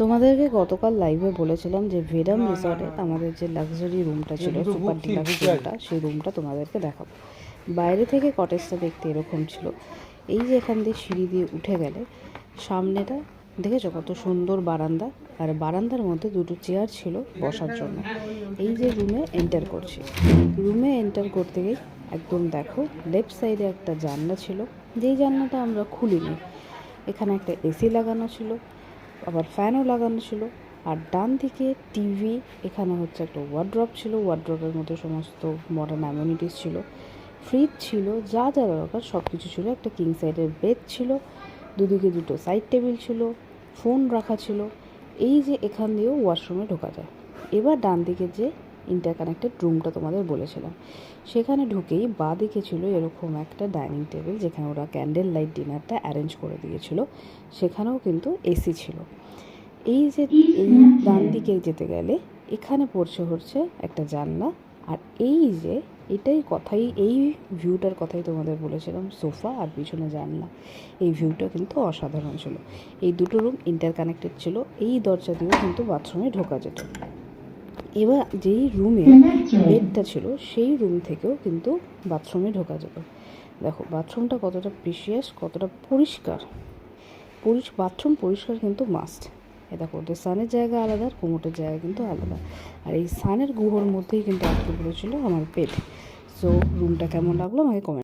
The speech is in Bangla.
তোমাদেরকে গতকাল লাইভে বলেছিলাম যে ভেডাম রিসর্টে আমাদের যে লাক্সারি রুমটা ছিল, সুপার ডিলাক্স রুমটা, সেই রুমটা তোমাদেরকে দেখাবো। বাইরে থেকে কটেজটা দেখতে এরকম ছিল। এই যে এখান দিয়ে সিঁড়ি দিয়ে উঠে গেলে সামনেটা দেখেছো কত সুন্দর বারান্দা, আর বারান্দার মধ্যে দুটো চেয়ার ছিল বসার জন্য। এই যে রুমে এন্টার করছি, রুমে এন্টার করতে গিয়ে একদম দেখো লেফট সাইডে একটা জানলা ছিল, যেই জানলাটা আমরা খুলিনি। এখানে একটা এসি লাগানো ছিল, আবার ফ্যানও লাগানো ছিল। আর ডান দিকে টিভি, এখানে হচ্ছে একটা ওয়ার্ড্রপ ছিল, ওয়ার্ড্রপের মধ্যে সমস্ত মডার্ন অ্যামিনিটিস ছিল, ফ্রিজ ছিল, যা যা দরকার সব কিছু ছিল। একটা কিং সাইডের বেড ছিল, দুদিকে দুটো সাইড টেবিল ছিল, ফোন রাখা ছিল। এই যে এখান দিয়েও ওয়াশরুমে ঢোকা যায়। এবার ডান দিকে যে ইন্টারকানেক্টেড রুমটা তোমাদের বলেছিলাম, সেখানে ঢুকেই বাঁ দিকে ছিল এরকম একটা ডাইনিং টেবিল, যেখানে ওরা ক্যান্ডেল লাইট ডিনারটা অ্যারেঞ্জ করে দিয়েছিল। সেখানেও কিন্তু এসি ছিল। এই যে এই ডান দিকে যেতে গেলে এখানে হচ্ছে একটা জানলা। আর এই যে এই ভিউটার কথাই তোমাদের বলেছিলাম, সোফা আর পিছনে জানলা। এই ভিউটা কিন্তু অসাধারণ ছিল। এই দুটো রুম ইন্টারকানেক্টেড ছিল, এই দরজা দিয়েও কিন্তু বাথরুমে ঢোকা যেত। এবার যেই রুমে বেডটা ছিল সেই রুম থেকেও কিন্তু বাথরুমে ঢোকা যেত। দেখো বাথরুমটা কতটা প্রিশিয়াস, কতটা পরিষ্কার। বাথরুম পরিষ্কার কিন্তু মাস্ট। এ দেখো, ওদের সানের জায়গা আলাদা, আর কোমোটের জায়গা কিন্তু আলাদা। আর এই সানের গুহর মধ্যেই কিন্তু আটকে পড়েছিল আমার পেট। সো রুমটা কেমন লাগলো আমাকে কমেন্ট